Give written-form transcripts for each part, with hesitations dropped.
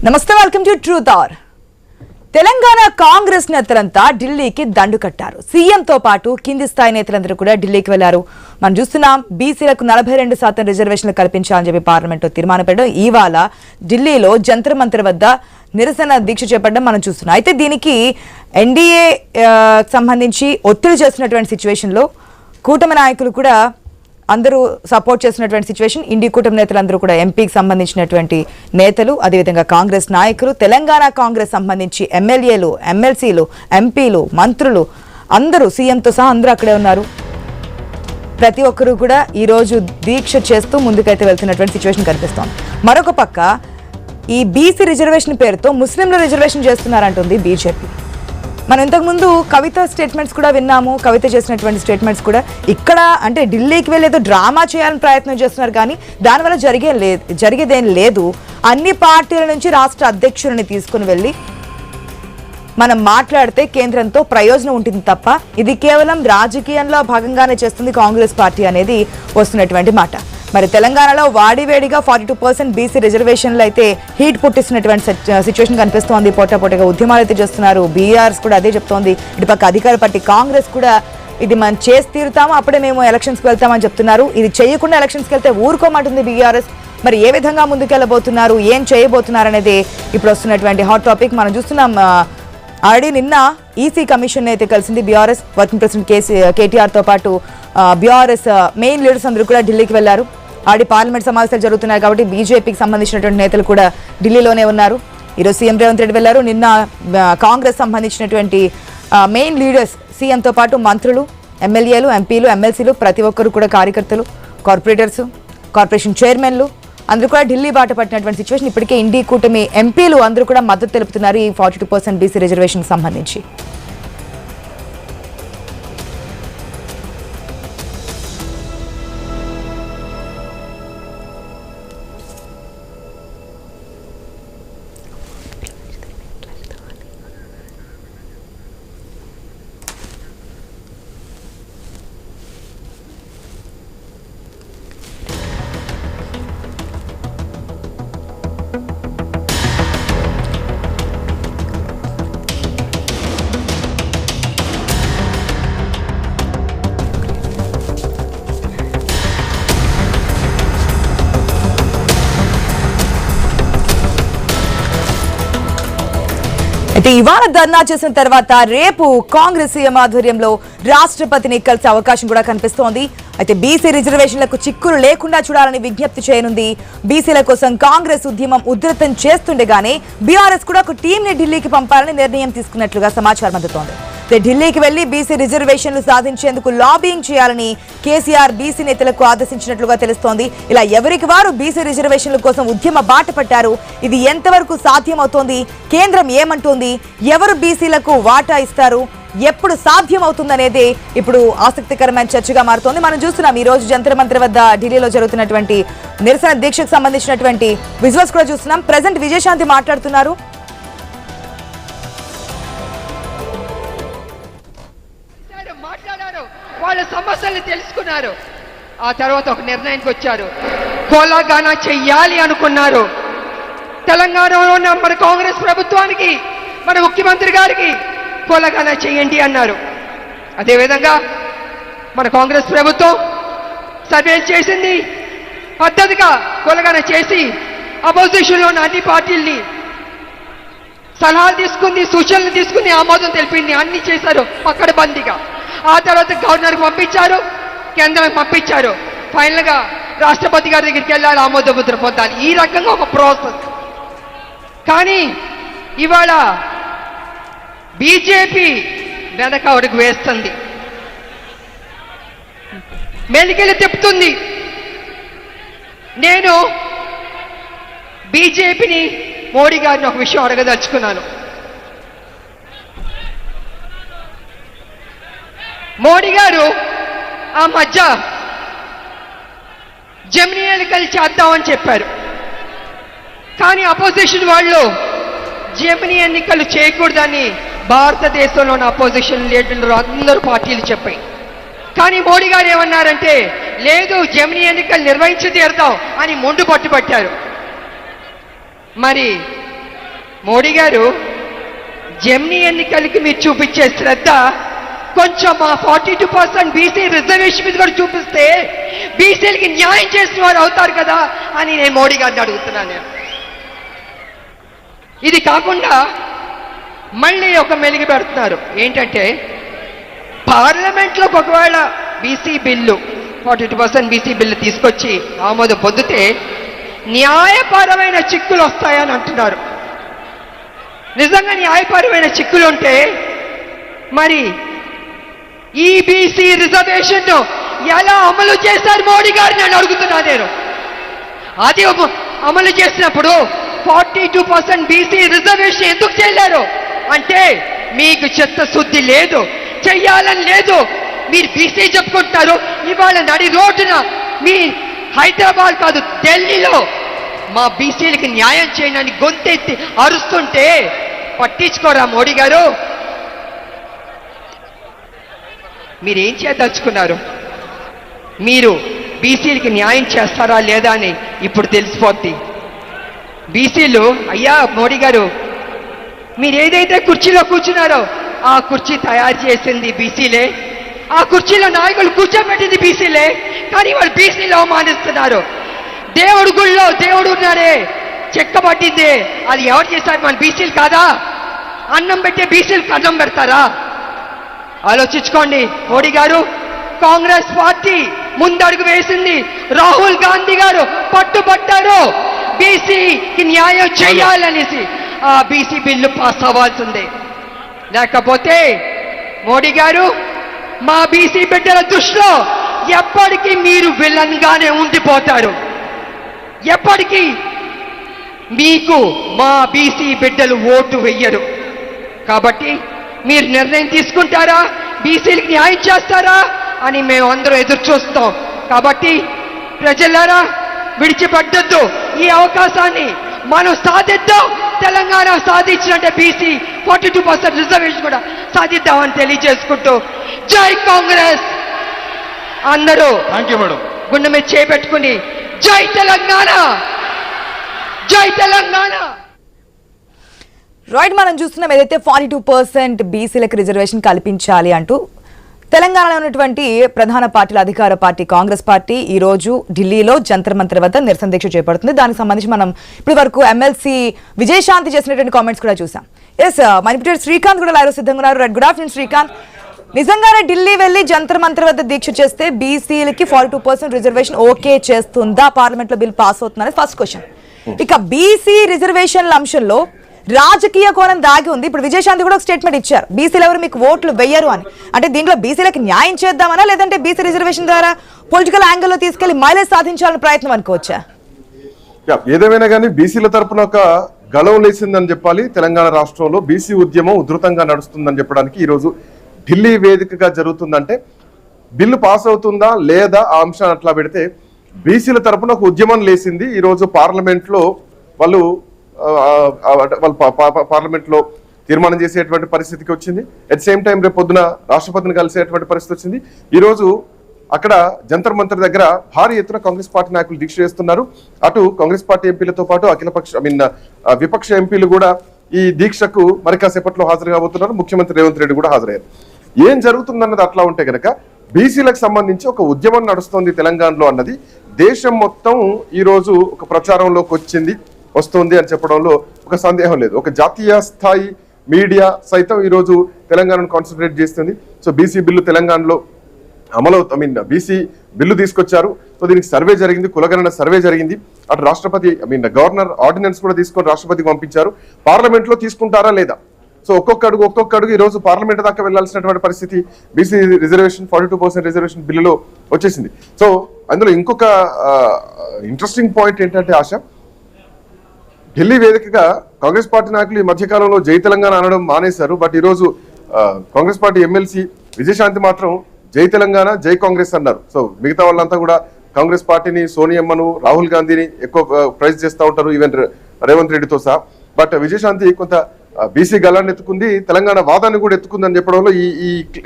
నమస్తే, welcome to Truth Hour. Telangana Congress నేతలంతా ఢిల్లీకి దండు కట్టారు. సీఎంతో పాటు కింది స్థాయి నేతలందరూ కూడా ఢిల్లీకి వెళ్లారు. మనం చూస్తున్నాం, బీసీలకు 42% రిజర్వేషన్లు కల్పించాలని చెప్పి పార్లమెంట్లో తీర్మానం పెట్టడం, ఇవాళ ఢిల్లీలో జంతర్ మంతర్ వద్ద నిరసన దీక్ష చేపట్టడం మనం చూస్తున్నాం. అయితే దీనికి ఎన్డీఏ సంబంధించి ఒత్తిడి చేస్తున్నటువంటి సిచ్యువేషన్లో కూటమి నాయకులు కూడా అందరూ సపోర్ట్ చేసినటువంటి సిచ్యువేషన్. ఇండి కూటమి నేతలందరూ కూడా ఎంపీకి సంబంధించినటువంటి నేతలు, అదేవిధంగా కాంగ్రెస్ నాయకులు, తెలంగాణ కాంగ్రెస్ సంబంధించి ఎమ్మెల్యేలు, ఎమ్మెల్సీలు, ఎంపీలు, మంత్రులు అందరూ సీఎంతో సహా అందరూ అక్కడే ఉన్నారు. ప్రతి ఒక్కరూ కూడా ఈరోజు దీక్ష చేస్తూ ముందుకైతే వెళ్తున్నటువంటి సిచ్యువేషన్ కనిపిస్తోంది. మరొక పక్క ఈ బీసీ రిజర్వేషన్ పేరుతో ముస్లింల రిజర్వేషన్ చేస్తున్నారంటుంది బీజేపీ. మనం ఇంతకుముందు కవిత స్టేట్మెంట్స్ కూడా విన్నాము. కవిత చేసినటువంటి స్టేట్మెంట్స్ కూడా ఇక్కడ అంటే ఢిల్లీకి వెళ్ళేదో డ్రామా చేయాలని ప్రయత్నం చేస్తున్నారు, కానీ దానివల్ల జరిగేదేం లేదు. అన్ని పార్టీల నుంచి రాష్ట్ర అధ్యక్షులని తీసుకుని వెళ్ళి మనం మాట్లాడితే కేంద్రంతో ప్రయోజనం ఉంటుంది తప్ప ఇది కేవలం రాజకీయంలో భాగంగానే చేస్తుంది కాంగ్రెస్ పార్టీ అనేది వస్తున్నటువంటి మాట. మరి తెలంగాణలో వాడివేడిగా 42% బీసీ రిజర్వేషన్లు అయితే హీట్ పుట్టిస్తున్నటువంటి సిచ్యువేషన్ కనిపిస్తోంది. పోటాపోటీగా ఉద్యమాలు అయితే చేస్తున్నారు. బీఆర్ఎస్ కూడా అదే చెప్తోంది. ఇటుపక్క అధికార పార్టీ కాంగ్రెస్ కూడా ఇది మనం చేసి తీరుతాము, అప్పుడే మేము ఎలక్షన్స్కి వెళ్తామని చెప్తున్నారు. ఇది చేయకుండా ఎలక్షన్స్కి వెళ్తే ఊరుకోమంటుంది బీఆర్ఎస్. మరి ఏ విధంగా ముందుకెళ్ళబోతున్నారు, ఏం చేయబోతున్నారు అనేది ఇప్పుడు వస్తున్నటువంటి హాట్ టాపిక్. మనం చూస్తున్నాం, ఆల్రెడీ నిన్న ఈసీ కమిషన్ అయితే కలిసింది బీఆర్ఎస్. వర్కింగ్ ప్రెసిడెంట్ కేటీఆర్తో పాటు బీఆర్ఎస్ మెయిన్ లీడర్స్ అందరూ కూడా ఢిల్లీకి వెళ్లారు. ఆడి పార్లమెంట్ సమావేశాలు జరుగుతున్నాయి కాబట్టి బీజేపీకి సంబంధించినటువంటి నేతలు కూడా ఢిల్లీలోనే ఉన్నారు. ఈరోజు సీఎం రేవంత్ రెడ్డి వెళ్లారు. నిన్న కాంగ్రెస్ సంబంధించినటువంటి మెయిన్ లీడర్స్ సీఎంతో పాటు మంత్రులు, ఎమ్మెల్యేలు, ఎంపీలు, ఎమ్మెల్సీలు ప్రతి ఒక్కరు కూడా కార్యకర్తలు, కార్పొరేటర్స్, కార్పొరేషన్ చైర్మన్లు అందరూ కూడా ఢిల్లీ బాట పట్టినటువంటి సిచ్యువేషన్. ఇప్పటికే ఇండి కూటమి ఎంపీలు అందరూ కూడా మద్దతు తెలుపుతున్నారు ఈ 42% బీసీ రిజర్వేషన్ సంబంధించి. అయితే ఇవాళ ధర్నా చేసిన తర్వాత రేపు కాంగ్రెస్ సీఎం ఆధ్వర్యంలో రాష్ట్రపతిని కలిసే అవకాశం కూడా కనిపిస్తోంది. అయితే బీసీ రిజర్వేషన్లకు చిక్కులు లేకుండా చూడాలని విజ్ఞప్తి చేయనుంది. బీసీల కోసం కాంగ్రెస్ ఉద్యమం ఉధృతం చేస్తుండగానే బీఆర్ఎస్ కూడా ఒక టీంని ఢిల్లీకి పంపాలని నిర్ణయం తీసుకున్నట్లుగా సమాచారం అందుతోంది. ఢిల్లీకి వెళ్లి బీసీ రిజర్వేషన్లు సాధించేందుకు లాబింగ్ చేయాలని కేసీఆర్ బీసీ నేతలకు ఆదేశించినట్లుగా తెలుస్తోంది. ఇలా ఎవరికి వారు బీసీ రిజర్వేషన్ల కోసం ఉద్యమ బాట పట్టారు. ఇది ఎంతవరకు సాధ్యమవుతోంది, కేంద్రం ఏమంటోంది, ఎవరు బీసీలకు వాటా ఇస్తారు, ఎప్పుడు సాధ్యం అవుతుందనేది ఇప్పుడు ఆసక్తికరమైన చర్చగా మారుతోంది. మనం చూస్తున్నాం, ఈ రోజు జంతర్ మంతర్ వద్ద ఢిల్లీలో జరుగుతున్నటువంటి నిరసన దీక్షకు సంబంధించినటువంటి విజువల్స్ కూడా చూస్తున్నాం. ప్రెసెంట్ విజయశాంతి మాట్లాడుతున్నారు. వాళ్ళ సమస్యలు తెలుసుకున్నారు. ఆ తర్వాత ఒక నిర్ణయానికి వచ్చారు. కోలాగానా చెయ్యాలి అనుకున్నారు. తెలంగాణలో ఉన్న మన కాంగ్రెస్ ప్రభుత్వానికి, మన ముఖ్యమంత్రి గారికి కోలాగానా చెయ్యండి అన్నారు. అదేవిధంగా మన కాంగ్రెస్ ప్రభుత్వం సర్వేలు చేసింది. పద్ధతిగా కోలాగానా చేసి అపోజిషన్లో ఉన్న అన్ని పార్టీల్ని సలహాలు తీసుకుంది, సూచనలు తీసుకుని ఆమోదం తెలిపింది. అన్ని చేశారు పకడ్బందీగా. ఆ తర్వాత గవర్నర్కి పంపించారు, కేంద్రానికి పంపించారు. ఫైనల్గా రాష్ట్రపతి గారి దగ్గరికి వెళ్ళాలి, ఆమోద ముద్ర పొందాలి. ఈ రకంగా ఒక ప్రాసెస్. కానీ ఇవాళ బీజేపీ వెనక అడుగు వేస్తుంది, మెలికెళ్ళి తిప్పుతుంది. నేను బీజేపీని, మోడీ గారిని ఒక విషయం అడగదలుచుకున్నాను. మోడీ గారు ఆ మధ్య జమినీ ఎన్నికలు చేద్దామని చెప్పారు. కానీ అపోజిషన్ వాళ్ళు జమినీ ఎన్నికలు చేయకూడదని భారతదేశంలో ఉన్న అపోజిషన్ లీడర్లు అందరూ పార్టీలు చెప్పాయి. కానీ మోడీ గారు ఏమన్నారంటే, లేదు జమినీ ఎన్నికలు నిర్వహించి తీరుతాం అని మొండు పట్టుబట్టారు. మరి మోడీ గారు జెమిని ఎన్నికలకి మీరు చూపించే శ్రద్ధ కొంచెం మా 42% బీసీ రిజర్వేషన్ మీద కూడా చూపిస్తే బీసీలకి న్యాయం చేసిన వారు అవుతారు కదా అని నేను మోడీ గారిని అడుగుతున్నాను. ఇది కాకుండా మళ్ళీ ఒక మెలిగి పెడుతున్నారు. ఏంటంటే పార్లమెంట్లో ఒకవేళ బీసీ బిల్లు 42% బీసీ బిల్లు తీసుకొచ్చి ఆమోదం పొందితే న్యాయపరమైన చిక్కులు వస్తాయని అంటున్నారు. నిజంగా న్యాయపరమైన చిక్కులు ఉంటే మరి ఈ బీసీ రిజర్వేషన్ ఎలా అమలు చేశారు మోడీ గారు నేను అడుగుతున్నా. నేను అది అమలు చేసినప్పుడు 42% బీసీ రిజర్వేషన్ ఎందుకు చేయలేరు అంటే మీకు చిత్తశుద్ధి లేదు, చెయ్యాలని లేదు. మీరు బీసీ చెప్పుకుంటారు, ఇవాళ నడి రోడ్డున మీ హైదరాబాద్ కాదు ఢిల్లీలో మా బీసీలకి న్యాయం చేయడానికి గొంతెత్తి అరుస్తుంటే పట్టించుకోరా మోడీ గారు? మీరేం చేయదలుచుకున్నారు? మీరు బీసీలకి న్యాయం చేస్తారా లేదా అని ఇప్పుడు తెలిసిపోద్ది. బీసీలు అయ్యా మోడీ గారు మీరు ఏదైతే కుర్చీలో కూర్చున్నారో ఆ కుర్చీ తయారు చేసింది బీసీలే, ఆ కుర్చీలో నాయకులు కూర్చోబెట్టింది బీసీలే, కానీ వాళ్ళు బీసీలు అవమానిస్తున్నారు. దేవుడు గుళ్ళో దేవుడు ఉన్నాడే చెక్క పట్టిందే అది ఎవరు చేశారు? మన బీసీలు కాదా? అన్నం పెట్టే బీసీలకు అన్నం పెడతారా? ఆలోచించుకోండి మోడీ గారు. కాంగ్రెస్ పార్టీ ముందడుగు వేసింది, రాహుల్ గాంధీ గారు పట్టుబట్టారు బీసీకి న్యాయం చేయాలనేసి. ఆ బీసీ బిల్లు పాస్ అవ్వాల్సిందే, లేకపోతే మోడీ గారు మా బీసీ బిడ్డల దృష్టిలో ఎప్పటికీ మీరు విలన్ గానే ఉండిపోతారు. ఎప్పటికీ మీకు మా బీసీ బిడ్డలు ఓటు వెయ్యరు. కాబట్టి మీరు నిర్ణయం తీసుకుంటారా, బీసీలకు న్యాయం చేస్తారా అని మేము అందరం ఎదురు చూస్తాం. కాబట్టి ప్రజలారా విడిచిపెట్టొద్దు, ఈ అవకాశాన్ని మనం సాధిద్దాం. తెలంగాణ సాధించినట్టే బీసీ 42% రిజర్వేషన్ కూడా సాధిద్దామని తెలియజేసుకుంటూ జై కాంగ్రెస్. అందరూ గుండె మీద చేపెట్టుకుని జై తెలంగాణ, జై తెలంగాణ. రైట్, మనం చూస్తున్నాం ఏదైతే 42% బీసీలకు రిజర్వేషన్ కల్పించాలి అంటూ తెలంగాణలో ఉన్నటువంటి ప్రధాన పార్టీల అధికార పార్టీ కాంగ్రెస్ పార్టీ ఈ రోజు ఢిల్లీలో జంతర్ మంతర్ వద్ద నిరసన దీక్ష చేపడుతుంది. దానికి సంబంధించి మనం ఇప్పటి వరకు ఎమ్మెల్సీ విజయశాంతి చేసినటువంటి కామెంట్స్ కూడా చూసాం. ఎస్, మణిపూర్ శ్రీకాంత్ కూడా లైవ్ సిద్ధంగా ఉన్నారు. Good afternoon Srikanth. నిజంగానే ఢిల్లీ వెళ్లి జంతర్ మంతర్ వద్ద దీక్ష చేస్తే బీసీలకి 42% రిజర్వేషన్ ఓకే చేస్తుందా, పార్లమెంట్ లో బిల్ పాస్ అవుతుందని ఫస్ట్ క్వశ్చన్. ఇక బీసీ రిజర్వేషన్ల అంశంలో రాజకీయ కోణం దాగి ఉంది. ఇప్పుడు విజయశాంతి కూడా ఒక స్టేట్మెంట్ ఇచ్చారు, బీసీలు ఎవరు మీకు ఓట్లు వెయ్యరు అని. అంటే దీంట్లో బీసీలకు న్యాయం చేద్దామనా, లేదంటే బీసీ రిజర్వేషన్ ద్వారా పొలిటికల్ యాంగిల్లో తీసుకెళ్లి మైలేజ్ సాధించాలని ప్రయత్నం అనుకోవచ్చా? ఏదేమైనా కానీ బీసీల తరపున ఒక గళం లేసిందని చెప్పాలి. తెలంగాణ రాష్ట్రంలో బీసీ ఉద్యమం ఉధృతంగా నడుస్తుందని చెప్పడానికి ఈరోజు ఢిల్లీ వేదికగా జరుగుతుందంటే బిల్లు పాస్ అవుతుందా లేదా ఆ అంశాన్ని అట్లా పెడితే బీసీల తరపున ఒక ఉద్యమం లేసింది. ఈరోజు పార్లమెంట్లో వాళ్ళు పార్లమెంట్ లో తీర్మానం చేసేటువంటి పరిస్థితికి వచ్చింది. అట్ సేమ్ టైం రేపు పొద్దున రాష్ట్రపతిని కలిసేటువంటి పరిస్థితి వచ్చింది. ఈ రోజు అక్కడ జంతర్ మంతర్ దగ్గర భారీ ఎత్తున కాంగ్రెస్ పార్టీ నాయకులు దీక్ష చేస్తున్నారు. అటు కాంగ్రెస్ పార్టీ ఎంపీలతో పాటు విపక్ష ఎంపీలు కూడా ఈ దీక్షకు మరి కాసేపట్లో హాజరు కాబోతున్నారు. ముఖ్యమంత్రి రేవంత్ రెడ్డి కూడా హాజరయ్యారు. ఏం జరుగుతుందన్నది అట్లా ఉంటే గనక బీసీలకు సంబంధించి ఒక ఉద్యమం నడుస్తోంది తెలంగాణలో అన్నది దేశం మొత్తం ఈ రోజు ఒక ప్రచారంలోకి వస్తుంది అని చెప్పడంలో ఒక సందేహం లేదు. ఒక జాతీయ స్థాయి మీడియా సైతం ఈరోజు తెలంగాణను కాన్సన్ట్రేట్ చేస్తుంది. సో బీసీ బిల్లు తెలంగాణలో బీసీ బిల్లు తీసుకొచ్చారు. సో దీనికి సర్వే జరిగింది, కులగణన సర్వే జరిగింది. అటు రాష్ట్రపతి గవర్నర్ ఆర్డినెన్స్ కూడా తీసుకొని రాష్ట్రపతికి పంపించారు. పార్లమెంట్ లో తీసుకుంటారా లేదా? సో ఒక్కొక్క అడుగు ఈ రోజు పార్లమెంట్ దాకా వెళ్లాల్సినటువంటి పరిస్థితి బీసీ రిజర్వేషన్ 42% రిజర్వేషన్ బిల్లులో వచ్చేసింది. సో అందులో ఇంకొక ఇంట్రెస్టింగ్ పాయింట్ ఏంటంటే ఆశ, ఢిల్లీ వేదికగా కాంగ్రెస్ పార్టీ నాయకులు ఈ మధ్యకాలంలో జై తెలంగాణ అనడం మానేశారు. బట్ ఈరోజు కాంగ్రెస్ పార్టీ ఎమ్మెల్సీ విజయశాంతి మాత్రం జై తెలంగాణ జై కాంగ్రెస్ అన్నారు. సో మిగతా వాళ్ళంతా కూడా కాంగ్రెస్ పార్టీని, సోనియమ్మను, రాహుల్ గాంధీని ఎక్కువ ప్రైజ్ చేస్తూ ఉంటారు, ఈవెన్ రేవంత్ రెడ్డితో సహా. బట్ విజయశాంతి కొంత బీసీ గలాన్ని ఎత్తుకుంది, తెలంగాణ వాదాన్ని కూడా ఎత్తుకుందని చెప్పడంలో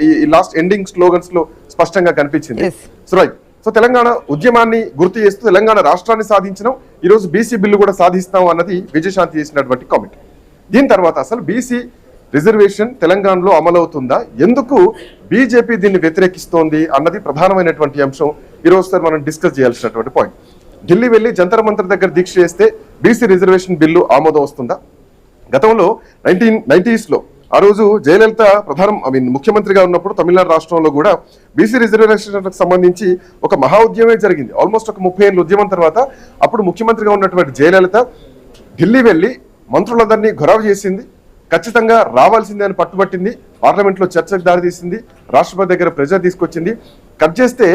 ఈ లాస్ట్ ఎండింగ్ స్లోగన్స్ లో స్పష్టంగా కనిపించింది. సో రైట్, సో తెలంగాణ ఉద్యమాన్ని గుర్తు చేస్తూ తెలంగాణ రాష్ట్రాన్ని సాధించడం, ఈ రోజు బీసీ బిల్లు కూడా సాధిస్తాం అన్నది విజయశాంతి చేసినటువంటి కామెంట్. దీని తర్వాత అసలు బీసీ రిజర్వేషన్ తెలంగాణలో అమలవుతుందా, ఎందుకు బీజేపీ దీన్ని వ్యతిరేకిస్తోంది అన్నది ప్రధానమైనటువంటి అంశం ఈరోజు సార్ మనం డిస్కస్ చేయాల్సినటువంటి పాయింట్. ఢిల్లీ వెళ్లి జంతర్ మంతర్ దగ్గర దీక్ష చేస్తే బీసీ రిజర్వేషన్ బిల్లు ఆమోదం వస్తుందా? గతంలో 1990s లో ఆ రోజు జయలలిత ముఖ్యమంత్రిగా ఉన్నప్పుడు తమిళనాడు రాష్ట్రంలో కూడా బీసీ రిజర్వేషన్లకు సంబంధించి ఒక మహా ఉద్యమే జరిగింది. ఆల్మోస్ట్ ఒక 30 ఏళ్ళ ఉద్యమం తర్వాత అప్పుడు ముఖ్యమంత్రిగా ఉన్నటువంటి జయలలిత ఢిల్లీ వెళ్లి మంత్రులందరినీ గొడవ చేసింది, ఖచ్చితంగా రావాల్సిందే అని పట్టుబట్టింది, పార్లమెంట్లో చర్చకు దారితీసింది, రాష్ట్రపతి దగ్గర ప్రెజర్ తీసుకొచ్చింది. కట్ చేస్తే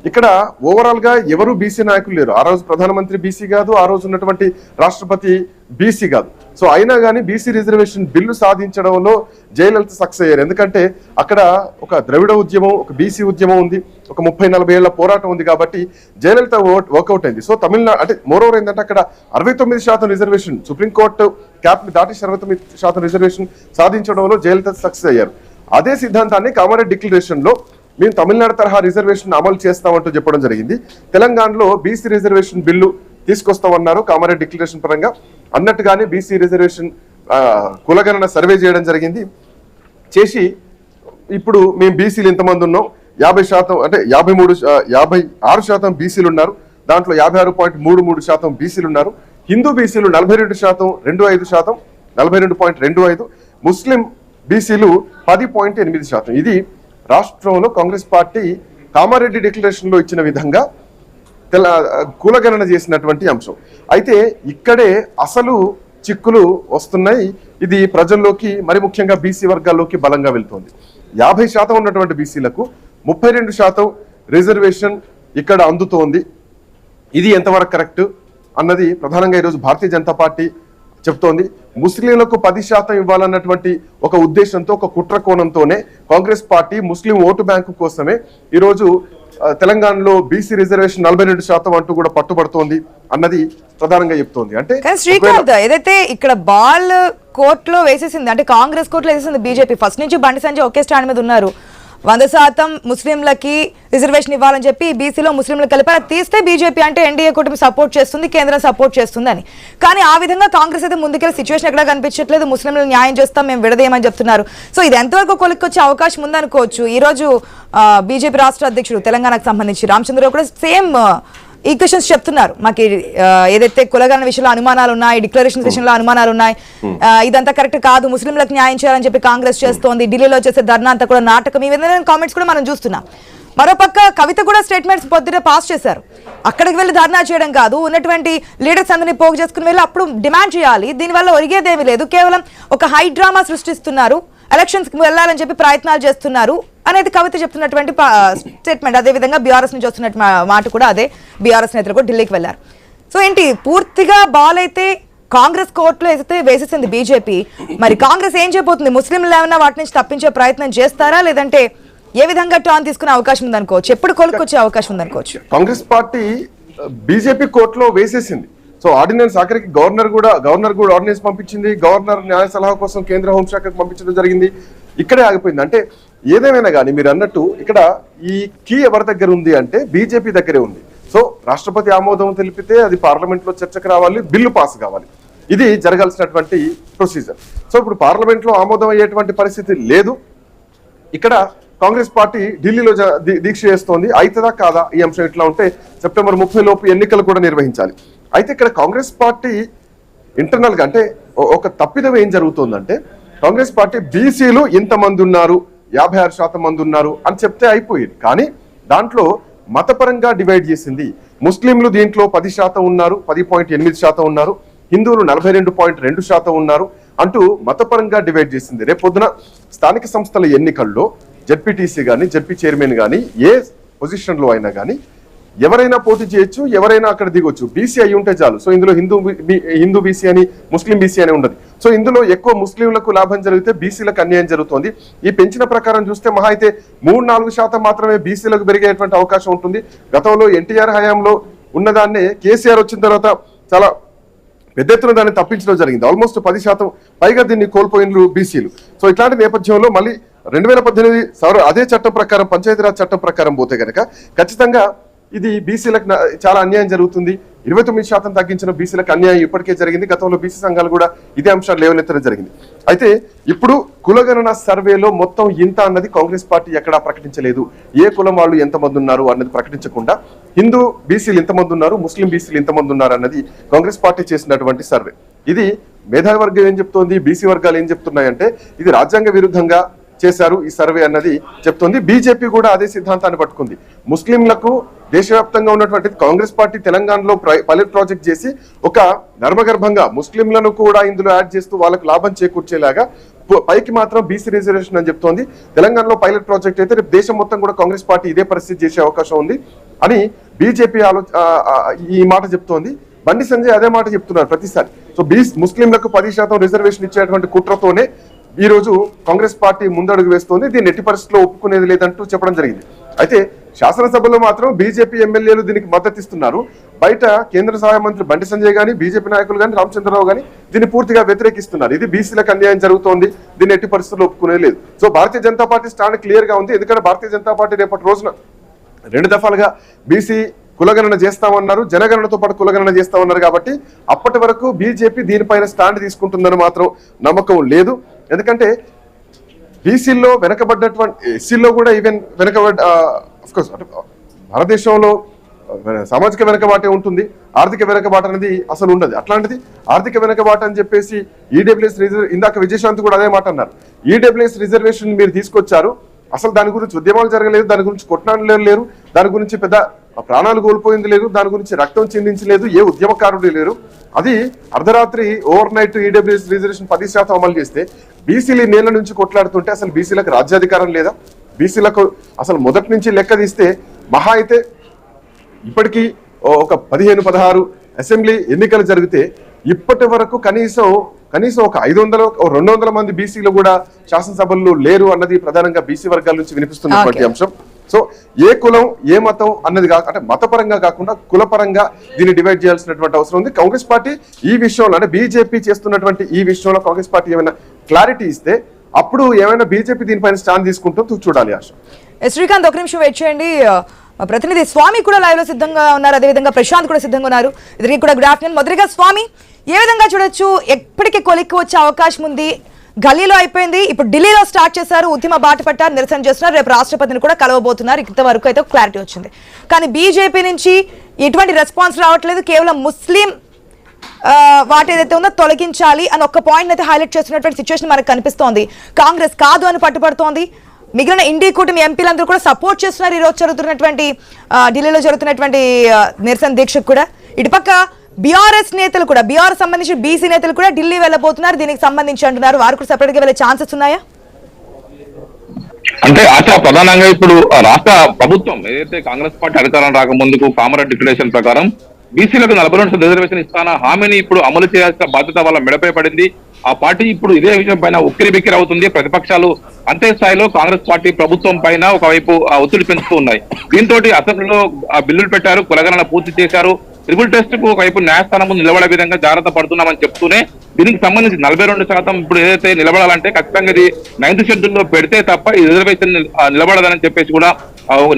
ఇక్కడ ఓవరాల్ గా ఎవరు బీసీ నాయకులు లేరు. ఆ రోజు ప్రధానమంత్రి బీసీ కాదు, ఆ రోజు ఉన్నటువంటి రాష్ట్రపతి బీసీ కాదు. సో అయినా కానీ బీసీ రిజర్వేషన్ బిల్లు సాధించడంలో జయలలిత సక్సెస్ అయ్యారు. ఎందుకంటే అక్కడ ఒక ద్రవిడ ఉద్యమం, ఒక బీసీ ఉద్యమం ఉంది, ఒక 30-40 ఏళ్ల పోరాటం ఉంది కాబట్టి జయలలిత వర్కౌట్ అయింది. సో తమిళనాడు అంటే మోరోవర్ ఏంటంటే అక్కడ 69% రిజర్వేషన్, సుప్రీంకోర్టు క్యాప్ ని దాటి 69% రిజర్వేషన్ సాధించడంలో జయలలిత సక్సెస్ అయ్యారు. అదే సిద్ధాంతాన్ని కామారెడ్డి డిక్లరేషన్ లో మేము తమిళనాడు తరహా రిజర్వేషన్ అమలు చేస్తామంటూ చెప్పడం జరిగింది. తెలంగాణలో బీసీ రిజర్వేషన్ బిల్లు తీసుకొస్తామన్నారు కామారెడ్డి డిక్లరేషన్ పరంగా. అన్నట్టుగానే బీసీ రిజర్వేషన్ కులగణన సర్వే చేయడం జరిగింది. చేసి ఇప్పుడు మేము బీసీలు ఎంతమంది ఉన్నాం, 50% అంటే 56% బీసీలు ఉన్నారు. దాంట్లో 56.33% బీసీలు ఉన్నారు. హిందూ బీసీలు 42%, 25%, 42.25. ముస్లిం బీసీలు 10.8%. ఇది రాష్ట్రంలో కాంగ్రెస్ పార్టీ కామారెడ్డి డిక్లరేషన్ లో ఇచ్చిన విధంగా కులగణన చేసినటువంటి అంశం. అయితే ఇక్కడే అసలు చిక్కులు వస్తున్నాయి. ఇది ప్రజల్లోకి, మరి ముఖ్యంగా బీసీ వర్గాల్లోకి బలంగా వెళ్తోంది. 50% ఉన్నటువంటి బీసీలకు 32% రిజర్వేషన్ ఇక్కడ అందుతోంది. ఇది ఎంతవరకు కరెక్ట్ అన్నది ప్రధానంగా ఈరోజు భారతీయ జనతా పార్టీ చెప్తోంది. ముస్లింలకు 10% ఇవ్వాలన్నటువంటి ఒక ఉద్దేశంతో, ఒక కుట్ర కోణంతోనే Congress party Muslim vote bank కోసమే ఈరోజు తెలంగాణలో బీసీ రిజర్వేషన్ 42% అంటూ కూడా పట్టుబడుతోంది అన్నది ప్రధానంగా చెప్తోంది. అంటే శ్రీకాంత్ ఏదైతే ఇక్కడ బాల్ కోర్టులో వేసేసింది, అంటే కాంగ్రెస్ కోర్టులో వేసేసింది బీజేపీ. ఫస్ట్ నుంచి బండి సంజయ్ ఒకే స్టాండ్ మీద ఉన్నారు. 100% ముస్లింలకి రిజర్వేషన్ ఇవ్వాలని చెప్పి బీసీలో ముస్లింలకు కలిపి అది తీస్తే బీజేపీ అంటే ఎన్డీఏ కూటమి సపోర్ట్ చేస్తుంది, కేంద్రం సపోర్ట్ చేస్తుంది అని. కానీ ఆ విధంగా కాంగ్రెస్ అయితే ముందుకెళ్ళి సిచ్యువేషన్ ఎక్కడ కనిపించట్లేదు. ముస్లింలకు న్యాయం చేస్తాం, మేము విడదేయమని చెప్తున్నారు. సో ఇది ఎంతవరకు కొలిక్కొచ్చే అవకాశం ఉందనుకోవచ్చు. ఈ రోజు బీజేపీ రాష్ట్ర అధ్యక్షుడు తెలంగాణకు సంబంధించి రామచంద్రరావు కూడా సేమ్ ఈక్వెషన్స్ చెప్తున్నారు. మాకు ఏదైతే కులగణన విషయంలో అనుమానాలు ఉన్నాయి, డిక్లరేషన్ విషయంలో అనుమానాలు ఉన్నాయి, ఇదంతా కరెక్ట్ కాదు, ముస్లింలకు న్యాయం చేయాలని చెప్పి కాంగ్రెస్ చేస్తోంది, ఢిల్లీలో చేసే ధర్నా అంతా కూడా నాటకం, ఈ విధంగా కామెంట్స్ కూడా మనం చూస్తున్నాం. మరోపక్క కవిత కూడా స్టేట్మెంట్స్ పొద్దున పాస్ చేశారు. అక్కడికి వెళ్ళి ధర్నా చేయడం కాదు, ఉన్నటువంటి లీడర్స్ అందరినీ పోగు చేసుకుని వెళ్ళి అప్పుడు డిమాండ్ చేయాలి, దీనివల్ల ఒరిగేదేమీ లేదు, కేవలం ఒక హై డ్రామా సృష్టిస్తున్నారు, ఎలక్షన్స్కి వెళ్ళాలని చెప్పి ప్రయత్నాలు చేస్తున్నారు అనేది కవిత చెప్తున్నటువంటి స్టేట్మెంట్. అదేవిధంగా బీఆర్ఎస్ నుంచి వస్తున్న మాట కూడా అదే. బీఆర్ఎస్ నేతలు కూడా ఢిల్లీకి వెళ్లారు. సో ఏంటి పూర్తిగా బాల్ అయితే కాంగ్రెస్ కోర్టులో అయితే వేసేసింది బీజేపీ. మరి కాంగ్రెస్ ఏం చేయబోతుంది? ముస్లింలు ఏమైనా వాటి నుంచి తప్పించే ప్రయత్నం చేస్తారా, లేదంటే ఏ విధంగా టర్న్ తీసుకునే అవకాశం ఉందనుకోవచ్చు? ఎప్పుడు కొలుకొచ్చే అవకాశం ఉందనుకోవచ్చు? కాంగ్రెస్ పార్టీ బీజేపీ కోర్టులో వేసేసింది. సో ఆర్డినెన్స్ ఆఖరికి గవర్నర్ కూడా ఆర్డినెన్స్ పంపించింది. గవర్నర్ న్యాయ సలహా కోసం కేంద్ర హోంశాఖకు పంపించడం జరిగింది. ఇక్కడే ఆగిపోయింది. అంటే ఏదేమైనా కానీ మీరు అన్నట్టు ఇక్కడ ఈ కీ ఎవరి దగ్గర ఉంది అంటే బీజేపీ దగ్గరే ఉంది. సో రాష్ట్రపతి ఆమోదం తెలిపితే అది పార్లమెంట్ లో చర్చకు రావాలి, బిల్లు పాస్ కావాలి. ఇది జరగాల్సినటువంటి ప్రొసీజర్. సో ఇప్పుడు పార్లమెంట్ లో ఆమోదం అయ్యేటువంటి పరిస్థితి లేదు. ఇక్కడ కాంగ్రెస్ పార్టీ ఢిల్లీలో దీక్ష చేస్తోంది. అవుతుందా కాదా ఈ అంశం ఇట్లా ఉంటే సెప్టెంబర్ 30 లోపు ఎన్నికలు కూడా నిర్వహించాలి. అయితే ఇక్కడ కాంగ్రెస్ పార్టీ ఇంటర్నల్ గా అంటే ఒక తప్పిదం ఏం జరుగుతుందంటే కాంగ్రెస్ పార్టీ బీసీలు ఇంతమంది ఉన్నారు, 56% మంది ఉన్నారు అని చెప్తే అయిపోయింది. కానీ దాంట్లో మతపరంగా డివైడ్ చేసింది. ముస్లింలు దీంట్లో 10% ఉన్నారు, 10.8% ఉన్నారు, హిందువులు 42.2% ఉన్నారు అంటూ మతపరంగా డివైడ్ చేసింది. రేపొద్దున స్థానిక సంస్థల ఎన్నికల్లో జెడ్పీటీసీ కానీ, జెడ్పీ చైర్మన్ కానీ, ఏ పొజిషన్లో అయినా కానీ ఎవరైనా పోటీ చేయొచ్చు, ఎవరైనా అక్కడ దిగొచ్చు. బీసీ అయి ఉంటే చాలు. సో ఇందులో హిందూ బీసీ అని, ముస్లిం బీసీ అని ఉండదు. సో ఇందులో ఎక్కువ ముస్లింలకు లాభం జరిగితే బీసీలకు అన్యాయం జరుగుతోంది. ఈ పెంచిన ప్రకారం చూస్తే మహా అయితే 3-4% మాత్రమే బీసీలకు పెరిగేటువంటి అవకాశం ఉంటుంది. గతంలో ఎన్టీఆర్ హయాంలో ఉన్నదాన్నే కేసీఆర్ వచ్చిన తర్వాత చాలా పెద్ద ఎత్తున దాన్ని తప్పించడం జరిగింది. ఆల్మోస్ట్ 10% పైగా దీన్ని కోల్పోయిన బీసీలు. సో ఇట్లాంటి నేపథ్యంలో మళ్ళీ 2018 అదే చట్టం ప్రకారం, పంచాయతీరాజ్ చట్టం ప్రకారం పోతే కనుక ఖచ్చితంగా ఇది బీసీలకు చాలా అన్యాయం జరుగుతుంది. 29% తగ్గించిన బీసీలకు అన్యాయం ఇప్పటికే జరిగింది. గతంలో బీసీ సంఘాలు కూడా ఇదే అంశాలు లేవనెత్తడం జరిగింది. అయితే ఇప్పుడు కులగణన సర్వేలో మొత్తం ఇంత అన్నది కాంగ్రెస్ పార్టీ ఎక్కడా ప్రకటించలేదు. ఏ కులం వాళ్ళు ఎంతమంది ఉన్నారు అన్నది ప్రకటించకుండా హిందూ బీసీలు ఎంతమంది ఉన్నారు, ముస్లిం బీసీలు ఎంతమంది ఉన్నారు అన్నది కాంగ్రెస్ పార్టీ చేసినటువంటి సర్వే. ఇది మేధావి వర్గం ఏం చెప్తోంది, బీసీ వర్గాలు ఏం చెప్తున్నాయంటే ఇది రాజ్యాంగ విరుద్ధంగా చేశారు ఈ సర్వే అన్నది చెప్తోంది. బీజేపీ కూడా అదే సిద్ధాంతాన్ని పట్టుకుంది. ముస్లింలకు దేశవ్యాప్తంగా ఉన్నటువంటి కాంగ్రెస్ పార్టీ తెలంగాణలో పైలట్ ప్రాజెక్ట్ చేసి ఒక నర్మగర్భంగా ముస్లింలను కూడా ఇందులో యాడ్ చేస్తూ వాళ్ళకు లాభం చేకూర్చేలాగా పైకి మాత్రం బీసీ రిజర్వేషన్ అని చెప్తోంది. తెలంగాణలో పైలట్ ప్రాజెక్ట్ అయితే రేపు దేశం మొత్తం కూడా కాంగ్రెస్ పార్టీ ఇదే పరిస్థితి చేసే అవకాశం ఉంది అని బీజేపీ ఈ మాట చెప్తోంది. బండి సంజయ్ అదే మాట చెప్తున్నారు ప్రతిసారి. సో ముస్లింలకు 10% రిజర్వేషన్ ఇచ్చేటువంటి కుట్రతోనే ఈ రోజు కాంగ్రెస్ పార్టీ ముందడుగు వేస్తోంది. దీన్ని ఎట్టి పరిస్థితిలో ఒప్పుకునేది లేదంటూ చెప్పడం జరిగింది. అయితే శాసనసభలో మాత్రం బీజేపీ ఎమ్మెల్యేలు దీనికి మద్దతు ఇస్తున్నారు. బయట కేంద్ర సహాయ మంత్రి బండి సంజయ్ గానీ, బీజేపీ నాయకులు కానీ, రామచంద్రరావు గానీ దీన్ని పూర్తిగా వ్యతిరేకిస్తున్నారు. ఇది బీసీలకు అన్యాయం జరుగుతోంది, దీన్ని ఎట్టి పరిస్థితుల్లో ఒప్పుకునేది లేదు. So Bharatiya Janata party stand clear గా ఉంది. ఎందుకంటే భారతీయ జనతా పార్టీ రేపటి రోజున 2 దఫాలుగా బీసీ కులగణన చేస్తామన్నారు, జనగణనతో పాటు కులగణన చేస్తామన్నారు. కాబట్టి అప్పటి వరకు బీజేపీ దీనిపైన స్టాండ్ తీసుకుంటుందని మాత్రం నమ్మకం లేదు. ఎందుకంటే బీసీల్లో వెనకబడ్డటువంటి ఎస్సీల్లో కూడా ఈవెన్ వెనకబడ్డ అఫ్కోర్స్ అంటే భారతదేశంలో సామాజిక వెనకబాటే ఉంటుంది, ఆర్థిక వెనకబాటు అనేది అసలు ఉండదు. అట్లాంటిది ఆర్థిక వెనకబాటు అని చెప్పేసి ఈడబ్ల్యూఎస్ ఇందాక విజయశాంతి కూడా అదే మాట అన్నారు. ఈడబ్ల్యూఎస్ రిజర్వేషన్ మీరు తీసుకొచ్చారు, అసలు దాని గురించి ఉద్యమాలు జరగలేదు, దాని గురించి కొట్లాడలేరు లేరు, దాని గురించి పెద్ద ప్రాణాలు కోల్పోయింది లేదు, దాని గురించి రక్తం చిందించలేదు, ఏ ఉద్యమకారుడు లేరు. అది అర్ధరాత్రి ఓవర్ నైట్ ఈడబ్ల్యూఎస్ రిజర్వేషన్ 10% అమలు చేస్తే బీసీలు నేల నుంచి కొట్లాడుతుంటే అసలు బీసీలకు రాజ్యాధికారం లేదా? బీసీలకు అసలు మొదటి నుంచి లెక్క తీస్తే మహా అయితే ఇప్పటికీ ఒక 15-16 అసెంబ్లీ ఎన్నికలు జరిగితే ఇప్పటి వరకు కనీసం ఒక 500-200 మంది బీసీలు కూడా శాసనసభల్లో లేరు అన్నది ప్రధానంగా బీసీ వర్గాల నుంచి వినిపిస్తున్నటువంటి అంశం. సో ఏ కులం ఏ మతం అన్నది అంటే మతపరంగా కాకుండా కులపరంగా దీన్ని డివైడ్ చేయాల్సినటువంటి అవసరం ఉంది. కాంగ్రెస్ పార్టీ ఈ విషయంలో అంటే బీజేపీ చేస్తున్నటువంటి ఈ విషయంలో కాంగ్రెస్ పార్టీ ఏమైనా క్లారిటీ ఇస్తే అప్పుడు ఏమైనా బీజేపీ దీనిపైన స్టాండ్ తీసుకుంటూ చూడాలి. ఆశ శ్రీకాంత్ ఒక నిమిషం వెయిట్ చేయండి. ప్రతినిధి స్వామి కూడా లైవ్ లో సిద్ధంగా ఉన్నారు, అదేవిధంగా ప్రశాంత్ కూడా సిద్ధంగా ఉన్నారు. ఇద్దరికి కూడా గుడ్ ఆఫ్టర్నూన్. మొదటిగా స్వామి, ఏ విధంగా చూడొచ్చు? ఎప్పటికీ కొలిక్కి వచ్చే అవకాశం ఉంది? గల్లీలో అయిపోయింది, ఇప్పుడు ఢిల్లీలో స్టార్ట్ చేశారు, ఉద్యమ బాట పట్టారు, నిరసన చేస్తున్నారు, రేపు రాష్ట్రపతిని కూడా కలవబోతున్నారు. ఇంతవరకు అయితే క్లారిటీ వచ్చింది. కానీ బీజేపీ నుంచి ఎటువంటి రెస్పాన్స్ రావట్లేదు. కేవలం ముస్లిం వాటి ఏదైతే ఉందో తొలగించాలి అని ఒక్క పాయింట్ అయితే హైలైట్ చేస్తున్నటువంటి సిచ్యువేషన్ మనకు కనిపిస్తోంది. కాంగ్రెస్ కాదు అని పట్టుబడుతోంది. మిగిలిన ఇండి కూటమి ఎంపీలందరూ కూడా సపోర్ట్ చేస్తున్నారు ఈ రోజు జరుగుతున్నటువంటి ఢిల్లీలో జరుగుతున్నటువంటి నిరసన దీక్షకు కూడా. ఇటుపక్క బీఆర్ఎస్ నేతలు కూడా, బీఆర్ఎస్ సంబంధించి బీసీ నేతలు కూడా ఢిల్లీ వెళ్ళబోతున్నారు, దీనికి సంబంధించి అంటున్నారు. వారు కూడా సెపరేట్ గా వెళ్ళే ఛాన్సెస్ ఉన్నాయా? అంటే ఆశా ప్రధానంగా ఇప్పుడు రాష్ట్ర ప్రభుత్వం ఏదైతే కాంగ్రెస్ పార్టీ అధికారం రాకముందుకు కామన్ డిక్లరేషన్ ప్రకారం బీసీలకు 42% రిజర్వేషన్ ఇస్తాన హామీని ఇప్పుడు అమలు చేయాల్సిన బాధ్యత వాళ్ళ మెడపై పడింది. ఆ పార్టీ ఇప్పుడు ఇదే విషయం పైన ఉక్కిరి బిక్కిరి అవుతుంది. ప్రతిపక్షాలు అంతే స్థాయిలో కాంగ్రెస్ పార్టీ ప్రభుత్వం పైన ఒకవైపు ఒత్తిడి పెంచుతూ ఉన్నాయి. దీంతో అసెంబ్లీలో బిల్లులు పెట్టారు, కులగణన పూర్తి చేశారు. ట్రిపుల్ టెస్ట్ కు ఒకవైపు న్యాయస్థానం ముందు నిలబడే విధంగా జాగ్రత్త పడుతున్నామని చెప్తూనే దీనికి సంబంధించి 42% ఇప్పుడు ఏదైతే నిలబడాలంటే ఖచ్చితంగా ఇది 9th షెడ్యూల్లో పెడితే తప్ప ఈ రిజర్వేషన్ నిలబడదని చెప్పేసి కూడా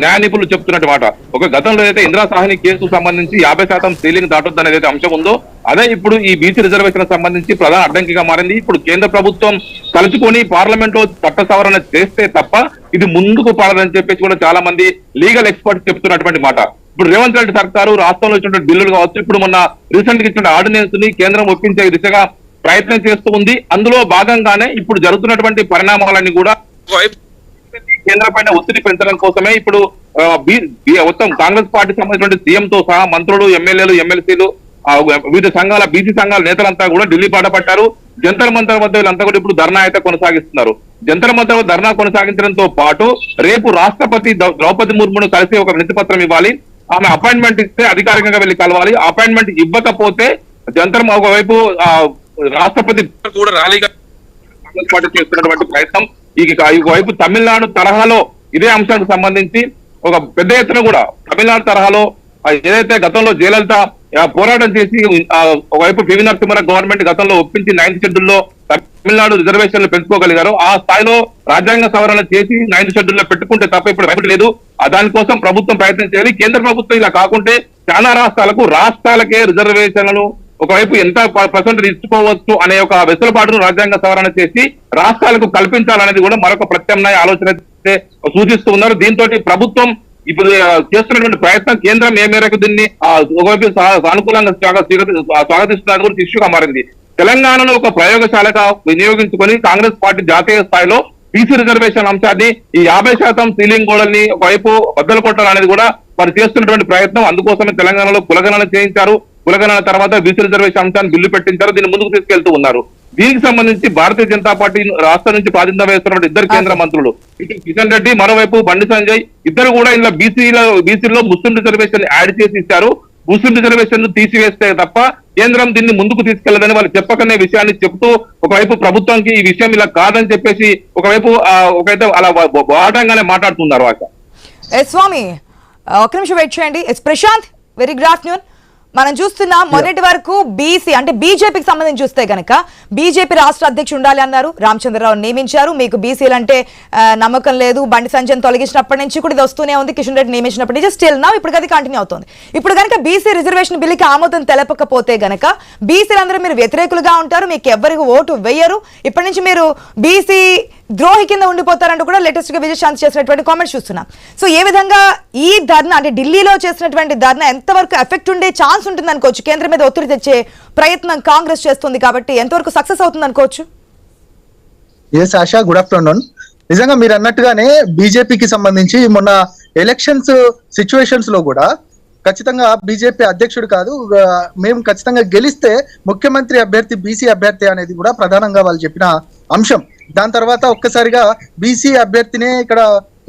న్యాయ నిపుణులు చెప్తున్నట్టు మాట. ఒక గతంలో అయితే ఇందిరా సాహ్ని కేసుకు సంబంధించి 50% సీలింగ్ దాటొద్దు అనేది ఏదైతే అంశం ఉందో అదే ఇప్పుడు ఈ బీసీ రిజర్వేషన్ సంబంధించి ప్రధాన అడ్డంకిగా మారింది. ఇప్పుడు కేంద్ర ప్రభుత్వం తలుచుకొని పార్లమెంట్ లో చట్ట సవరణ చేస్తే తప్ప ఇది ముందుకు పడదని చెప్పేసి కూడా చాలా మంది లీగల్ ఎక్స్పర్ట్స్ చెప్తున్నటువంటి మాట. ఇప్పుడు రేవంత్ రెడ్డి సర్కారు రాష్ట్రంలో ఇచ్చినటువంటి బిల్లులు కావచ్చు, ఇప్పుడు మొన్న రీసెంట్ గా ఇచ్చిన ఆర్డినెన్స్ ని కేంద్రం ఒప్పించే దిశగా ప్రయత్నం చేస్తూ ఉంది. అందులో భాగంగానే ఇప్పుడు జరుగుతున్నటువంటి పరిణామాలన్నీ కూడా కేంద్ర పైన ఒత్తిడి పెంచడం కోసమే ఇప్పుడు మొత్తం కాంగ్రెస్ పార్టీ సంబంధించిన సీఎం తో సహా మంత్రులు, ఎమ్మెల్యేలు, ఎమ్మెల్సీలు, వివిధ సంఘాల బీసీ సంఘాల నేతలంతా కూడా ఢిల్లీ బాట పట్టారు. జంతర్ మంతర్ వద్ద వీళ్ళంతా కూడా ఇప్పుడు ధర్నా అయితే కొనసాగిస్తున్నారు. జంతర్ మంతర్ వద్ద ధర్నా కొనసాగించడంతో పాటు రేపు రాష్ట్రపతి ద్రౌపది ముర్మును కలిసి ఒక వినతి పత్రం ఇవ్వాలి. ఆమె అపాయింట్మెంట్ ఇస్తే అధికారికంగా వెళ్లి కలవాలి. అపాయింట్మెంట్ ఇవ్వకపోతే జంతర్ ఒకవైపు రాష్ట్రపతి కూడా ర్యాలీగా కాంగ్రెస్ పార్టీ చేస్తున్నటువంటి ప్రయత్నం. ఈ వైపు తమిళనాడు తరహాలో ఇదే అంశానికి సంబంధించి ఒక పెద్ద ఎత్తున కూడా తమిళనాడు తరహాలో ఏదైతే గతంలో జయలలిత పోరాటం చేసి ఒకవైపు పివి నరసింహారావు గవర్నమెంట్ గతంలో ఒప్పించి 9th షెడ్యూల్లో తమిళనాడు రిజర్వేషన్లు పెంచుకోగలిగారు. ఆ స్థాయిలో రాజ్యాంగ సవరణ చేసి 9th షెడ్యూల్లో పెట్టుకుంటే తప్ప ఇప్పుడు బయట లేదు. దానికోసం ప్రభుత్వం ప్రయత్నం చేయాలి. కేంద్ర ప్రభుత్వం ఇలా కాకుంటే చాలా రాష్ట్రాలకే రిజర్వేషన్లను ఒకవైపు ఎంత పర్సెంట్ ఇచ్చుకోవచ్చు అనే ఒక వెసులుబాటును రాజ్యాంగ సవరణ చేసి రాష్ట్రాలకు కల్పించాలనేది కూడా మరొక ప్రత్యామ్నాయ ఆలోచన సూచిస్తూ ఉన్నారు. దీంతో ప్రభుత్వం ఇప్పుడు చేస్తున్నటువంటి ప్రయత్నం కేంద్రం ఏ మేరకు దీన్ని ఒకవైపు సానుకూలంగా స్వాగతిస్తున్నది కూడా ఇష్యూగా మారింది. తెలంగాణలో ఒక ప్రయోగశాలగా వినియోగించుకొని కాంగ్రెస్ పార్టీ జాతీయ స్థాయిలో బీసీ రిజర్వేషన్ అంశాన్ని ఈ 50% సీలింగ్ గోడల్ని ఒకవైపు బద్దలు కొట్టాలనేది కూడా వారు చేస్తున్నటువంటి ప్రయత్నం. అందుకోసమే తెలంగాణలో కులగణన చేయించారు. కులగణన తర్వాత బీసీ రిజర్వేషన్ అంశాన్ని బిల్లు పెట్టించారు. దీన్ని ముందుకు తీసుకెళ్తూ ఉన్నారు. దీనికి సంబంధించి భారతీయ జనతా పార్టీ రాష్ట్రం నుంచి ప్రాతినిధ్యం వహిస్తున్న ఇద్దరు కేంద్ర మంత్రులు ఇటు కిషన్ రెడ్డి, మరోవైపు బండి సంజయ్ ఇద్దరు కూడా ఇలా బీసీలో ముస్లిం రిజర్వేషన్ యాడ్ చేసి ఇచ్చారు. ముస్లిం రిజర్వేషన్ తీసివేస్తే తప్ప కేంద్రం దీన్ని ముందుకు తీసుకెళ్లదని వాళ్ళు చెప్పకనే విషయాన్ని చెబుతూ ఒకవైపు ప్రభుత్వానికి ఈ విషయం ఇలా కాదని చెప్పేసి ఒకవైపు అలా బాటంగానే మాట్లాడుతున్నారు. స్వామి ఒక నిమిషం వెయిట్ చేయండి. Prashanth, very good afternoon. మనం చూస్తున్నాం మొన్నటి వరకు బీసీ అంటే బీజేపీకి సంబంధించి చూస్తే కనుక బీజేపీ రాష్ట్ర అధ్యక్షుడు ఉండాలి అన్నారు, రామచంద్రరావు నియమించారు. మీకు బీసీలు అంటే నమ్మకం లేదు, బండి సంజయ్ తొలగించినప్పటి నుంచి కూడా ఇది వస్తూనే ఉంది, కిషన్ రెడ్డి నియమించినప్పటి నుంచి స్టిల్ నా ఇప్పుడు అది కంటిన్యూ అవుతుంది. ఇప్పుడు కనుక బీసీ రిజర్వేషన్ బిల్లుకి ఆమోదం తెలపకపోతే గనక బీసీలందరూ మీరు వ్యతిరేకులుగా ఉంటారు, మీకు ఎవరికి ఓటు వేయరు, ఇప్పటి నుంచి మీరు బీసీ ద్రోహి కింద ఉండిపోతారంటూ కూడా లేటెస్ట్ గా విజయశాంతి చేసినటువంటి కామెంట్స్ చూస్తున్నాం. సో ఏ విధంగా ఈ ధర్నా అంటే ఢిల్లీలో చేసినటువంటి ధర్నా ఎంతవరకు ఎఫెక్ట్ ఉండే ఛాన్స్ ఉంటుంది అనుకోవచ్చు? కేంద్రం మీద ఒత్తిడి తెచ్చే ప్రయత్నం కాంగ్రెస్ చేస్తుంది కాబట్టి ఎంతవరకు సక్సెస్ అవుతుంది అనుకోవచ్చు? Yes Asha, good afternoon. నిజంగా మీరు అన్నట్టుగానే బీజేపీకి సంబంధించి మొన్న ఎలక్షన్స్ సిచ్యువేషన్స్ లో కూడా ఖచ్చితంగా బీజేపీ అధ్యక్షుడు కాదు, మేము ఖచ్చితంగా గెలిస్తే ముఖ్యమంత్రి అభ్యర్థి బీసీ అభ్యర్థి అనేది కూడా ప్రధానంగా వాళ్ళు చెప్పిన అంశం. దాని తర్వాత ఒక్కసారిగా బీసీ అభ్యర్థినే ఇక్కడ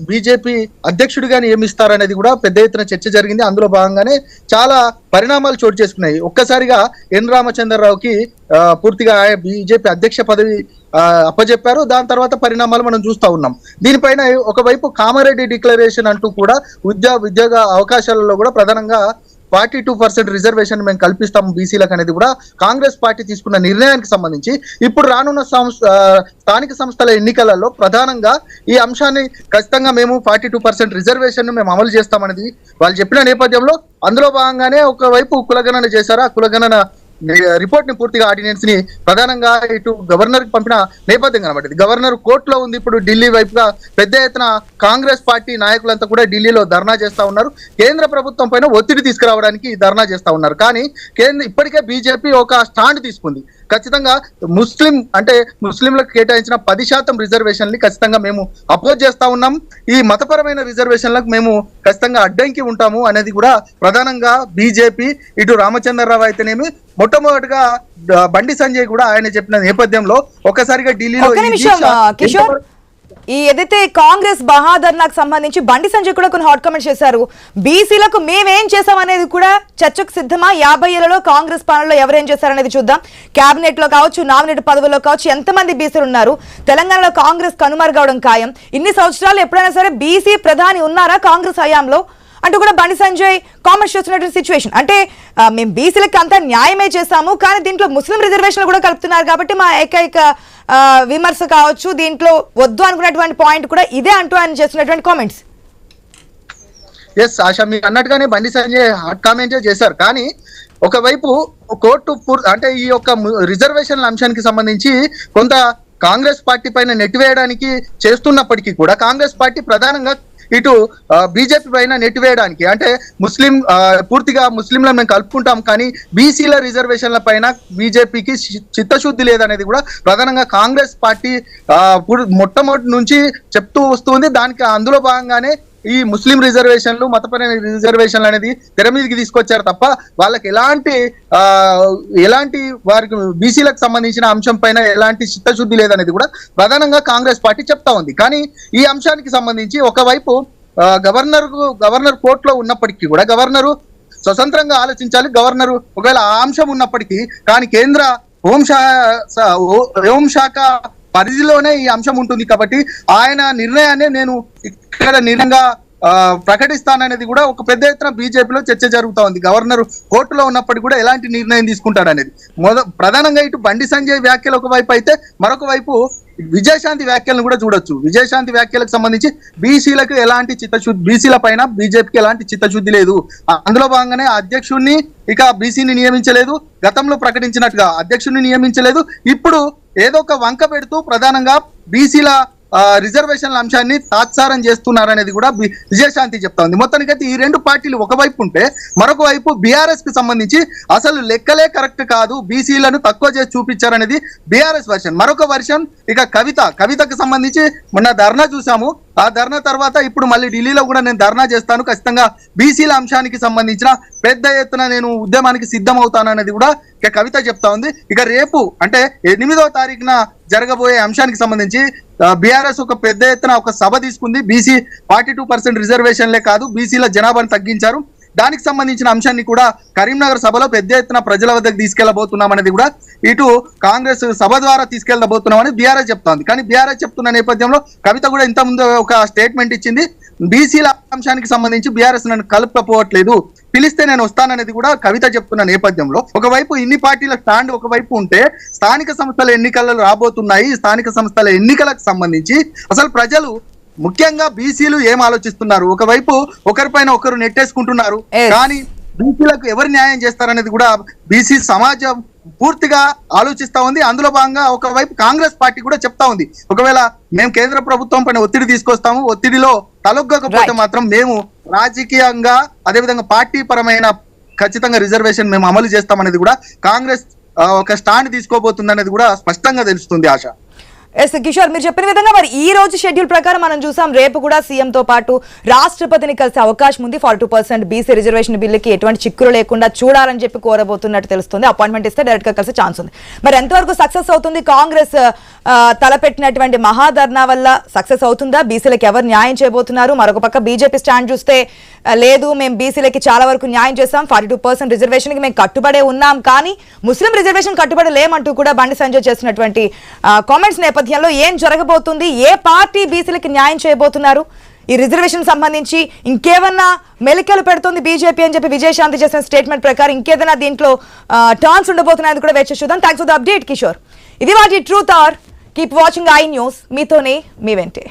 బీజేపీ అధ్యక్షుడిగా నియమిస్తారనేది కూడా పెద్ద ఎత్తున చర్చ జరిగింది. అందులో భాగంగానే చాలా పరిణామాలు చోటు చేసుకున్నాయి. ఒక్కసారిగా ఎన్ రామచంద్రరావుకి పూర్తిగా బీజేపీ అధ్యక్ష పదవి అప్పజెప్పారు. దాని తర్వాత పరిణామాలు మనం చూస్తూ ఉన్నాం. దీనిపైన ఒకవైపు కామారెడ్డి డిక్లరేషన్ అంటూ కూడా ఉద్యోగ అవకాశాలలో కూడా ప్రధానంగా 42% రిజర్వేషన్ మేము కల్పిస్తాము బీసీలకు అనేది కూడా కాంగ్రెస్ పార్టీ తీసుకున్న నిర్ణయానికి సంబంధించి ఇప్పుడు రానున్న స్థానిక సంస్థల ఎన్నికలలో ప్రధానంగా ఈ అంశాన్ని ఖచ్చితంగా మేము 42% రిజర్వేషన్ మేము అమలు చేస్తామనేది వాళ్ళు చెప్పిన నేపథ్యంలో అందులో భాగంగానే ఒకవైపు కులగణన చేశారు. ఆ కులగణన రిపోర్ట్ ని పూర్తిగా ఆర్డినెన్స్ ని ప్రధానంగా ఇటు గవర్నర్ కి పంపిన నేపథ్యం కనబడింది. గవర్నర్ కోర్టులో ఉంది. ఇప్పుడు ఢిల్లీ వైపుగా పెద్ద ఎత్తున కాంగ్రెస్ పార్టీ నాయకులంతా కూడా ఢిల్లీలో ధర్నా చేస్తా ఉన్నారు. కేంద్ర ప్రభుత్వం పైన ఒత్తిడి తీసుకురావడానికి ధర్నా చేస్తా ఉన్నారు. కానీ ఇప్పటికే బీజేపీ ఒక స్టాండ్ తీసుకుంది. ఖచ్చితంగా ముస్లింలకు కేటాయించిన 10% రిజర్వేషన్లు ఖచ్చితంగా మేము అపోజ్ చేస్తా ఉన్నాం. ఈ మతపరమైన రిజర్వేషన్లకు మేము ఖచ్చితంగా అడ్డంకి ఉంటాము అనేది కూడా ప్రధానంగా బీజేపీ ఇటు రామచంద్రరావు అయితేనేమి మొట్టమొదటిగా బండి సంజయ్ కూడా ఆయన చెప్పిన నేపథ్యంలో ఒక్కసారిగా ఢిల్లీలో ఈ ఏదైతే కాంగ్రెస్ బహాదర్నాకు సంబంధించి బండి సంజయ్ కూడా కొన్ని హాట్ కామెంట్స్ చేశారు. బీసీలకు మేమేం చేసాం అనేది కూడా చర్చకు సిద్ధమా? 50 ఏళ్లలో కాంగ్రెస్ పాలనలో ఎవరేం చేశారనేది చూద్దాం. కేబినెట్ లో కావచ్చు, నామినేట్ పదవుల్లో కావచ్చు, ఎంతమంది బీసీలు ఉన్నారు? తెలంగాణలో కాంగ్రెస్ కనుమరుగవడం ఖాయం. ఇన్ని సంవత్సరాలు ఎప్పుడైనా సరే బీసీ ప్రధాని ఉన్నారా కాంగ్రెస్ హయాంలో అంటూ కూడా బండి సంజయ్ కామెంట్స్ చేస్తున్నటువంటి సిచ్యువేషన్. అంటే మేము బీసీలకి అంతా న్యాయమే చేశాము, కానీ దీంట్లో ముస్లిం రిజర్వేషన్లు కూడా కలుపుతున్నారు కాబట్టి మా ఏకైక విమర్శ కావచ్చు, దీంట్లో వద్దు అనుకున్నటువంటి పాయింట్ కూడా ఇదే అంటూ ఆయన చేస్తున్నటువంటి కామెంట్స్. ఎస్ ఆశా, మీరు అన్నట్టుగానే బండి సంజయ్ హాట్ కామెంటే చేశారు. కానీ ఒకవైపు కోర్టు అంటే ఈ యొక్క రిజర్వేషన్ల అంశానికి సంబంధించి కొంత కాంగ్రెస్ పార్టీ పైన నెట్టివేయడానికి చేస్తున్నప్పటికీ కూడా కాంగ్రెస్ పార్టీ ప్రధానంగా ఇటు బీజేపీ పైన నెట్టివేయడానికి అంటే పూర్తిగా ముస్లింలను మేము కలుపుకుంటాం, కానీ బీసీల రిజర్వేషన్ల పైన బీజేపీకి చిత్తశుద్ధి లేదనేది కూడా ప్రధానంగా కాంగ్రెస్ పార్టీ మొట్టమొదటి నుంచి చెప్తూ వస్తుంది. దానికి అందులో భాగంగానే ఈ ముస్లిం రిజర్వేషన్లు, మతపరమైన రిజర్వేషన్లు అనేది తెర మీదకి తీసుకొచ్చారు తప్ప వాళ్ళకి ఎలాంటి వారికి బీసీలకు సంబంధించిన అంశం పైన ఎలాంటి చిత్తశుద్ధి లేదనేది కూడా ప్రధానంగా కాంగ్రెస్ పార్టీ చెప్తా ఉంది. కానీ ఈ అంశానికి సంబంధించి ఒకవైపు గవర్నర్ కోర్టులో ఉన్నప్పటికీ కూడా గవర్నరు స్వతంత్రంగా ఆలోచించాలి. గవర్నరు ఒకవేళ ఆ అంశం ఉన్నప్పటికీ కానీ కేంద్ర హోంశాఖ పరిధిలోనే ఈ అంశం ఉంటుంది కాబట్టి ఆయన నిర్ణయాన్ని నేను ఇక్కడ నిర్ణయంగా ప్రకటిస్తాననేది కూడా ఒక పెద్ద ఎత్తున బీజేపీలో చర్చ జరుగుతా ఉంది. గవర్నర్ కోర్టులో ఉన్నప్పటికీ కూడా ఎలాంటి నిర్ణయం తీసుకుంటాడనేది ప్రధానంగా ఇటు బండి సంజయ్ వ్యాఖ్యలు ఒకవైపు అయితే మరొక వైపు విజయశాంతి వ్యాఖ్యలను కూడా చూడొచ్చు. విజయశాంతి వ్యాఖ్యలకు సంబంధించి బీసీలకు ఎలాంటి చిత్తశుద్ధి, బీసీల పైన బీజేపీకి ఎలాంటి చిత్తశుద్ధి లేదు. అందులో భాగంగానే అధ్యక్షుడిని ఇక బీసీని నియమించలేదు, గతంలో ప్రకటించినట్టుగా అధ్యక్షుడిని నియమించలేదు. ఇప్పుడు ఏదో ఒక వంక పెడుతూ ప్రధానంగా బీసీల రిజర్వేషన్ల అంశాన్ని తాత్సారం చేస్తున్నారనేది కూడా విజయశాంతి చెప్తా ఉంది. మొత్తానికైతే ఈ రెండు పార్టీలు ఒకవైపు ఉంటే మరొక వైపు బీఆర్ఎస్ కి సంబంధించి అసలు లెక్కలే కరెక్ట్ కాదు, బీసీలను తక్కువ చేసి చూపించారనేది బీఆర్ఎస్ వర్షన్. మరొక వర్షన్ ఇక కవితకు సంబంధించి మొన్న ధర్నా చూసాము. ఆ ధర్నా తర్వాత ఇప్పుడు మళ్ళీ ఢిల్లీలో కూడా నేను ధర్నా చేస్తాను, ఖచ్చితంగా బీసీల అంశానికి సంబంధించిన పెద్ద ఎత్తున నేను ఉద్యమానికి సిద్ధం అవుతాననేది కూడా ఇక కవిత చెప్తా ఉంది. ఇక రేపు అంటే 8వ తారీఖున జరగబోయే అంశానికి సంబంధించి బీఆర్ఎస్ ఒక పెద్ద ఎత్తున ఒక సభ తీసుకుంది. బీసీ 42% రిజర్వేషన్లే కాదు, బీసీల జనాభాను తగ్గించారు. దానికి సంబంధించిన అంశాన్ని కూడా కరీంనగర్ సభలో పెద్ద ఎత్తున ప్రజల వద్దకు తీసుకెళ్లబోతున్నాం అనేది కూడా ఇటు కాంగ్రెస్ సభ ద్వారా తీసుకెళ్లబోతున్నామని బీఆర్ఎస్ చెప్తోంది. కానీ బీఆర్ఎస్ చెప్తున్న నేపథ్యంలో కవిత కూడా ఇంత ముందు ఒక స్టేట్మెంట్ ఇచ్చింది. బీసీల అంశానికి సంబంధించి బీఆర్ఎస్ నన్ను కలుపుకపోవట్లేదు, పిలిస్తే నేను వస్తాననేది కూడా కవిత చెప్తున్న నేపథ్యంలో ఒకవైపు ఇన్ని పార్టీల స్టాండ్ ఒకవైపు ఉంటే స్థానిక సంస్థల ఎన్నికలు రాబోతున్నాయి. స్థానిక సంస్థల ఎన్నికలకు సంబంధించి అసలు ప్రజలు ముఖ్యంగా బీసీలు ఏం ఆలోచిస్తున్నారు? ఒకవైపు ఒకరిపైన ఒకరు నెట్టేసుకుంటున్నారు, కానీ బీసీలకు ఎవరు న్యాయం చేస్తారనేది కూడా బీసీ సమాజం పూర్తిగా ఆలోచిస్తా ఉంది. అందులో భాగంగా ఒకవైపు కాంగ్రెస్ పార్టీ కూడా చెప్తా ఉంది, ఒకవేళ మేము కేంద్ర ప్రభుత్వం పైన ఒత్తిడి తీసుకొస్తాము, ఒత్తిడిలో తలొగ్గకపోతే మాత్రం మేము రాజకీయంగా అదేవిధంగా పార్టీ పరమైన ఖచ్చితంగా రిజర్వేషన్ మేము అమలు చేస్తామనేది కూడా కాంగ్రెస్ ఒక స్టాండ్ తీసుకోబోతుంది అనేది కూడా స్పష్టంగా తెలుస్తుంది. ఆశ ఎస్ కిషోర్, మీరు చెప్పిన విధంగా మరి ఈ రోజు షెడ్యూల్ ప్రకారం మనం చూసాం రేపు కూడా సీఎంతో పాటు రాష్ట్రపతిని కలిసే అవకాశం ఉంది. 42% బీసీ రిజర్వేషన్ బిల్లుకి ఎటువంటి చిక్కులు లేకుండా చూడాలని చెప్పి కోరబోతున్నట్టు తెలుస్తుంది. అపాయింట్మెంట్ ఇస్తే డైరెక్ట్ గా కలిసే ఛాన్స్ ఉంది. మరి ఎంతవరకు సక్సెస్ అవుతుంది? కాంగ్రెస్ తలపెట్టినటువంటి మహాధర్నా వల్ల సక్సెస్ అవుతుందా? బీసీలకు ఎవరు న్యాయం చేయబోతున్నారు? మరొక పక్క బీజేపీ స్టాండ్ చూస్తే లేదు, మేము బీసీలకి చాలా వరకు న్యాయం చేస్తాం, 42% రిజర్వేషన్ కి మేము కట్టుబడే ఉన్నాం, కానీ ముస్లిం రిజర్వేషన్ కట్టుబడి లేమంటూ కూడా బండి సంజయ్ చేసినటువంటి కామెంట్స్ నేపథ్యంలో ఏం జరగబోతుంది? ఏ పార్టీ బీసీలకి న్యాయం చేయబోతున్నారు? ఈ రిజర్వేషన్ సంబంధించి ఇంకేమన్నా మెలికలు పెడుతుంది బీజేపీ అని చెప్పి విజయశాంతి చేసిన స్టేట్మెంట్ ప్రకారం ఇంకేదైనా దీంట్లో టర్న్స్ ఉండబోతున్నాయని కూడా వేచి చూద్దాం. Thanks for the update Kishore. ఇది వాటి truth or. Keep watching I news. మీతోనే మీ వెంటే.